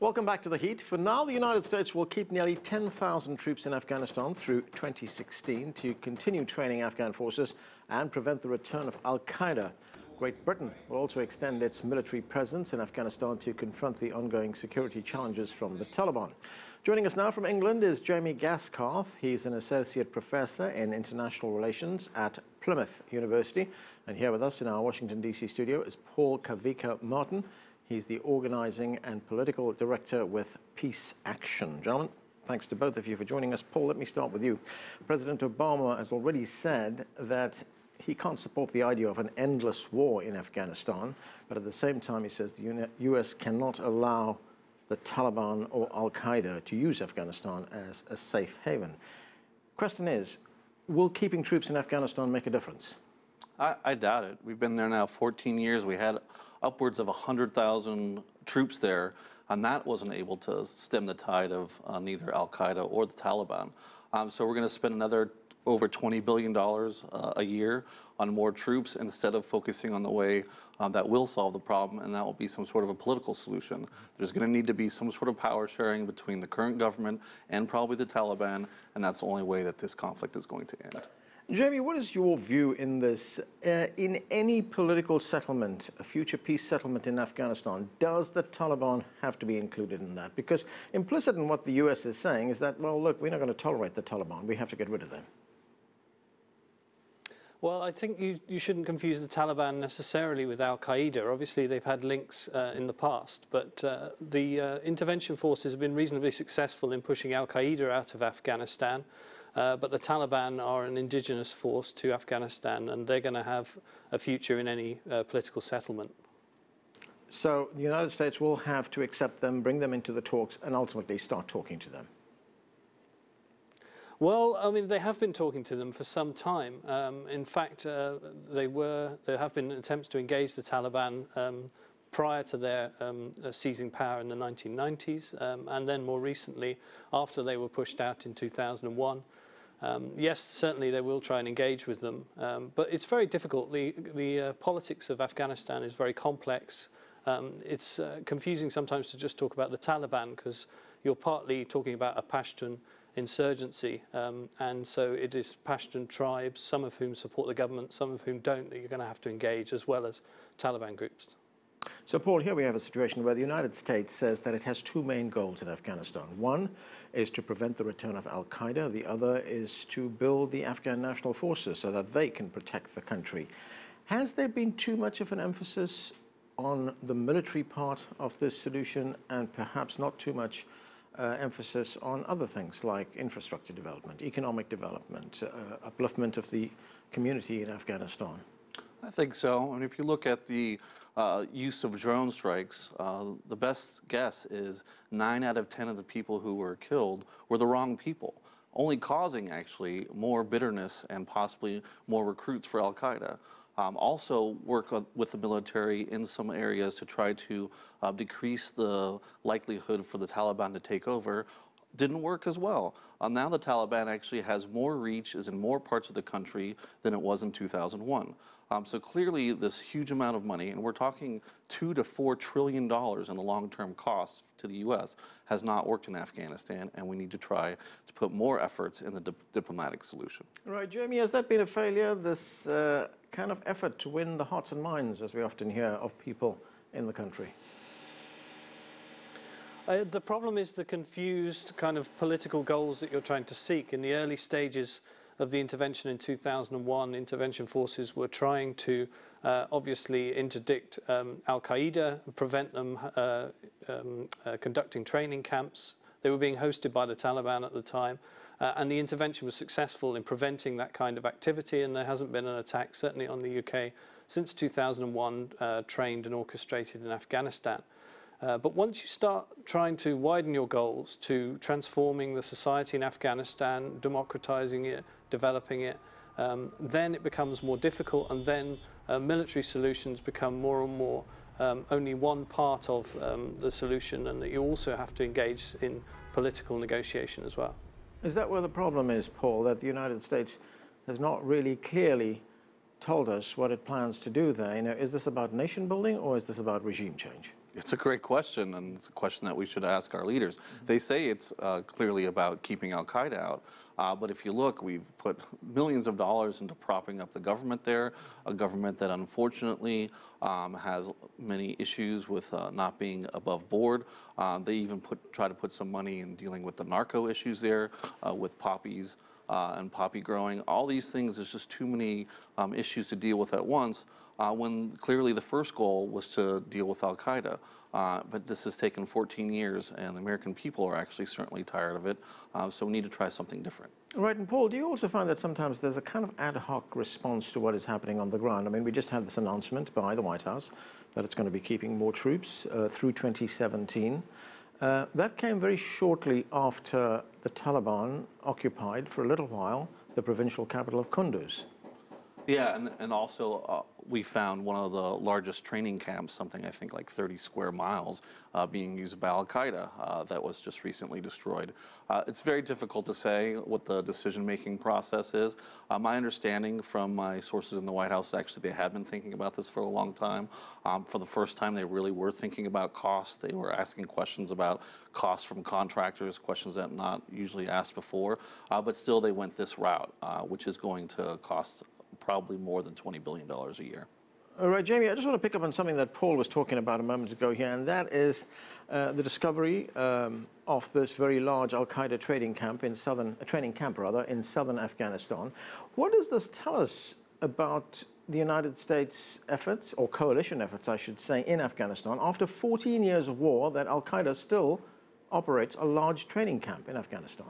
Welcome back to The Heat. For now, the United States will keep nearly 10,000 troops in Afghanistan through 2016 to continue training Afghan forces and prevent the return of Al-Qaeda. Great Britain will also extend its military presence in Afghanistan to confront the ongoing security challenges from the Taliban. Joining us now from England is Jamie Gaskarth. He's an associate professor in international relations at Plymouth University. And here with us in our Washington, D.C. studio is Kawika Martin. He's the organizing and political director with Peace Action. Gentlemen, thanks to both of you for joining us. Paul, let me start with you. President Obama has already said that he can't support the idea of an endless war in Afghanistan, but at the same time he says the U.S. cannot allow the Taliban or Al-Qaeda to use Afghanistan as a safe haven. Question is, will keeping troops in Afghanistan make a difference? I doubt it. We've been there now 14 years. We had upwards of 100,000 troops there, and that wasn't able to stem the tide of neither Al-Qaeda or the Taliban. So we're going to spend another over $20 billion a year on more troops instead of focusing on the way that will solve the problem, and that will be some sort of a political solution. There's going to need to be some sort of power sharing between the current government and probably the Taliban, and that's the only way that this conflict is going to end. Jamie, what is your view in this? In any political settlement, a future peace settlement in Afghanistan, does the Taliban have to be included in that? Because implicit in what the U.S. is saying is that, well, look, we're not going to tolerate the Taliban. We have to get rid of them. Well, I think you shouldn't confuse the Taliban necessarily with Al-Qaeda. Obviously, they've had links in the past, but the intervention forces have been reasonably successful in pushing Al-Qaeda out of Afghanistan. But the Taliban are an indigenous force to Afghanistan, and they're going to have a future in any political settlement. So the United States will have to accept them, bring them into the talks, and ultimately start talking to them. Well, I mean, they have been talking to them for some time. In fact, there have been attempts to engage the Taliban prior to their seizing power in the 1990s, and then more recently, after they were pushed out in 2001. Yes, certainly they will try and engage with them, but it's very difficult. The politics of Afghanistan is very complex. It's confusing sometimes to just talk about the Taliban because you're partly talking about a Pashtun insurgency, and so it is Pashtun tribes, some of whom support the government, some of whom don't, that you're going to have to engage, as well as Taliban groups. So, Paul, here we have a situation where the United States says that it has two main goals in Afghanistan. One is to prevent the return of Al-Qaeda. The other is to build the Afghan national forces so that they can protect the country. Has there been too much of an emphasis on the military part of this solution and perhaps not too much emphasis on other things like infrastructure development, economic development, upliftment of the community in Afghanistan? I think so. And if you look at the use of drone strikes, the best guess is 9 out of 10 of the people who were killed were the wrong people, only causing actually more bitterness and possibly more recruits for Al-Qaeda. Also work with the military in some areas to try to decrease the likelihood for the Taliban to take over. Didn't work as well. Now the Taliban actually has more reach, is in more parts of the country than it was in 2001. So clearly this huge amount of money, and we're talking $2 to $4 trillion in the long-term costs to the U.S., has not worked in Afghanistan, and we need to try to put more efforts in the diplomatic solution. Right, Jamie, has that been a failure, this kind of effort to win the hearts and minds, as we often hear, of people in the country? The problem is the confused kind of political goals that you're trying to seek. In the early stages of the intervention in 2001, intervention forces were trying to obviously interdict Al-Qaeda, prevent them conducting training camps. They were being hosted by the Taliban at the time, and the intervention was successful in preventing that kind of activity, and there hasn't been an attack, certainly on the UK, since 2001, trained and orchestrated in Afghanistan. But once you start trying to widen your goals to transforming the society in Afghanistan, democratizing it, developing it, then it becomes more difficult, and then military solutions become more and more only one part of the solution, and that you also have to engage in political negotiation as well. Is that where the problem is, Paul, that the United States has not really clearly told us what it plans to do there? You know, is this about nation building or is this about regime change? It's a great question, and it's a question that we should ask our leaders. They say it's clearly about keeping Al-Qaeda out, but if you look, we've put millions of dollars into propping up the government there, a government that unfortunately has many issues with not being above board. They even try to put some money in dealing with the narco issues there, with poppies and poppy growing. All these things, there's just too many issues to deal with at once. When clearly the first goal was to deal with Al-Qaeda. But this has taken 14 years, and the American people are actually certainly tired of it, so we need to try something different. Right, and Paul, do you also find that sometimes there's a kind of ad hoc response to what is happening on the ground? I mean, we just had this announcement by the White House that it's going to be keeping more troops through 2017. That came very shortly after the Taliban occupied for a little while the provincial capital of Kunduz. Yeah, and also we found one of the largest training camps, something I think like 30 square miles, being used by Al-Qaeda that was just recently destroyed. It's very difficult to say what the decision-making process is. My understanding from my sources in the White House, actually they had been thinking about this for a long time. For the first time, they really were thinking about costs. They were asking questions about costs from contractors, questions that not usually asked before, but still they went this route, which is going to cost probably more than $20 billion a year. All right, Jamie, I just want to pick up on something that Paul was talking about a moment ago here, and that is the discovery of this very large Al-Qaeda training camp in southern Afghanistan. What does this tell us about the United States efforts, or coalition efforts, I should say, in Afghanistan, after 14 years of war, that Al-Qaeda still operates a large training camp in Afghanistan?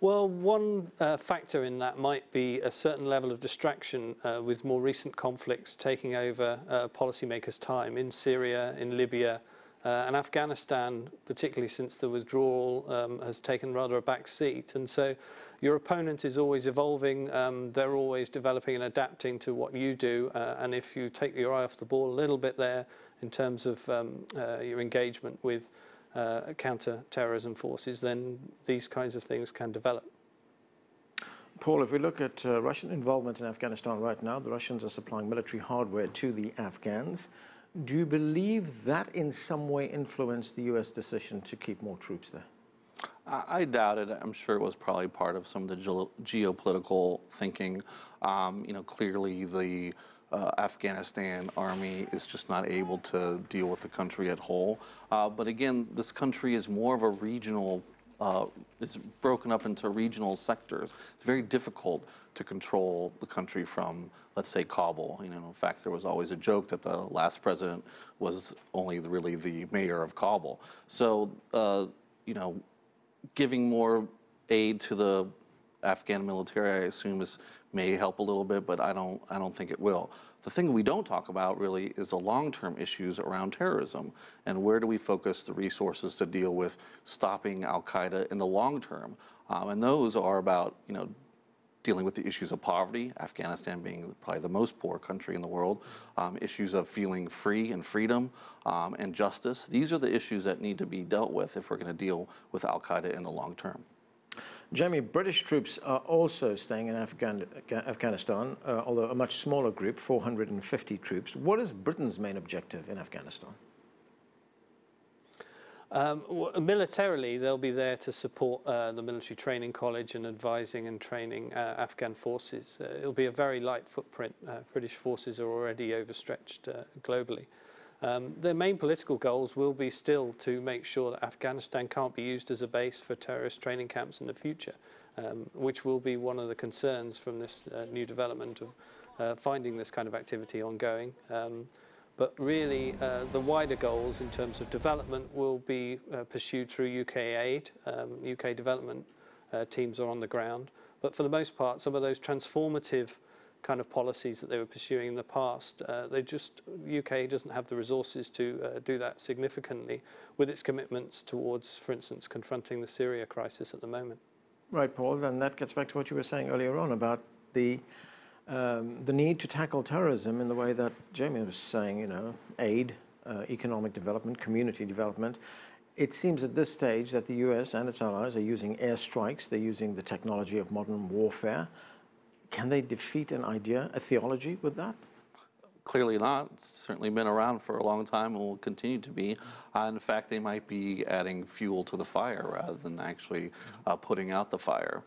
Well, one factor in that might be a certain level of distraction with more recent conflicts taking over policymakers' time in Syria, in Libya, and Afghanistan, particularly since the withdrawal, has taken rather a back seat. And so your opponent is always evolving. They're always developing and adapting to what you do. And if you take your eye off the ball a little bit there in terms of your engagement with counter-terrorism forces, then these kinds of things can develop. Paul, if we look at Russian involvement in Afghanistan right now, the Russians are supplying military hardware to the Afghans. Do you believe that in some way influenced the U.S. decision to keep more troops there? I doubt it. I'm sure it was probably part of some of the geopolitical thinking. Clearly the Afghanistan army is just not able to deal with the country at whole. But again, this country is more of a regional, it's broken up into regional sectors. It's very difficult to control the country from, let's say, Kabul. In fact, there was always a joke that the last president was only really the mayor of Kabul. So, giving more aid to the Afghan military, I assume, may help a little bit, but I don't think it will. The thing we don't talk about really is the long-term issues around terrorism, and where do we focus the resources to deal with stopping Al-Qaeda in the long term? And those are about dealing with the issues of poverty, Afghanistan being probably the most poor country in the world, issues of feeling free and freedom, and justice. These are the issues that need to be dealt with if we're going to deal with Al-Qaeda in the long term. Jamie, British troops are also staying in Afghanistan, although a much smaller group, 450 troops. What is Britain's main objective in Afghanistan? Militarily, they'll be there to support the military training college and advising and training Afghan forces. It'll be a very light footprint. British forces are already overstretched globally. Their main political goals will be still to make sure that Afghanistan can't be used as a base for terrorist training camps in the future, which will be one of the concerns from this new development of finding this kind of activity ongoing. But really, the wider goals in terms of development will be pursued through UK aid. UK development teams are on the ground. But for the most part, some of those transformative kind of policies that they were pursuing in the past, UK doesn't have the resources to do that significantly with its commitments towards, for instance, confronting the Syria crisis at the moment. Right, Paul, and that gets back to what you were saying earlier on about the need to tackle terrorism in the way that Jamie was saying, aid, economic development, community development. It seems at this stage that the US and its allies are using airstrikes, they're using the technology of modern warfare. Can they defeat an idea, a theology with that? Clearly not. It's certainly been around for a long time and will continue to be. In fact, they might be adding fuel to the fire rather than actually putting out the fire.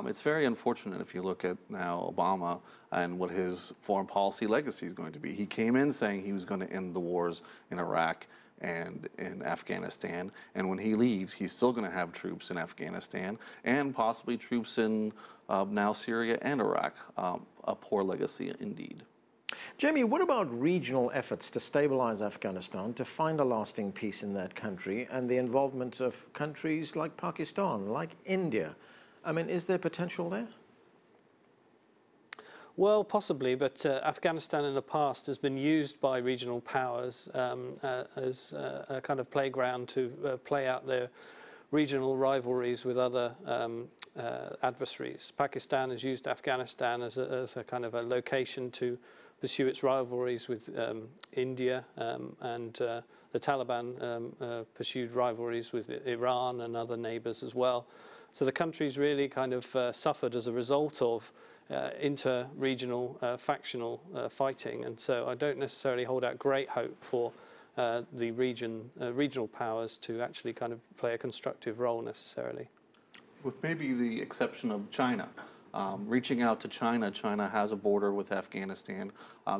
It's very unfortunate if you look at now Obama and what his foreign policy legacy is going to be. He came in saying he was going to end the wars in Iraq and in Afghanistan, and when he leaves, he's still going to have troops in Afghanistan and possibly troops in now Syria and Iraq. A poor legacy indeed. Jamie, what about regional efforts to stabilize Afghanistan, to find a lasting peace in that country, and the involvement of countries like Pakistan, like India? I mean, is there potential there? Well, possibly, but Afghanistan in the past has been used by regional powers as a kind of playground to play out their regional rivalries with other adversaries. Pakistan has used Afghanistan as a kind of a location to pursue its rivalries with India, and the Taliban pursued rivalries with Iran and other neighbors as well. So the country's really kind of suffered as a result of inter-regional factional fighting, and so I don't necessarily hold out great hope for the regional powers to actually kind of play a constructive role necessarily. With maybe the exception of China. Reaching out to China, China has a border with Afghanistan.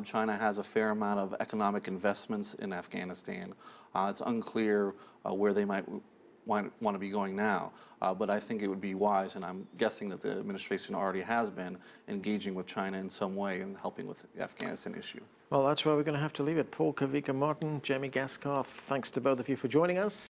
China has a fair amount of economic investments in Afghanistan. It's unclear where they might want to be going now, but I think it would be wise, and I'm guessing that the administration already has been engaging with China in some way and helping with the Afghanistan issue. Well, that's where we're going to have to leave it. Kawika Martin, Jamie Gaskarth, thanks to both of you for joining us.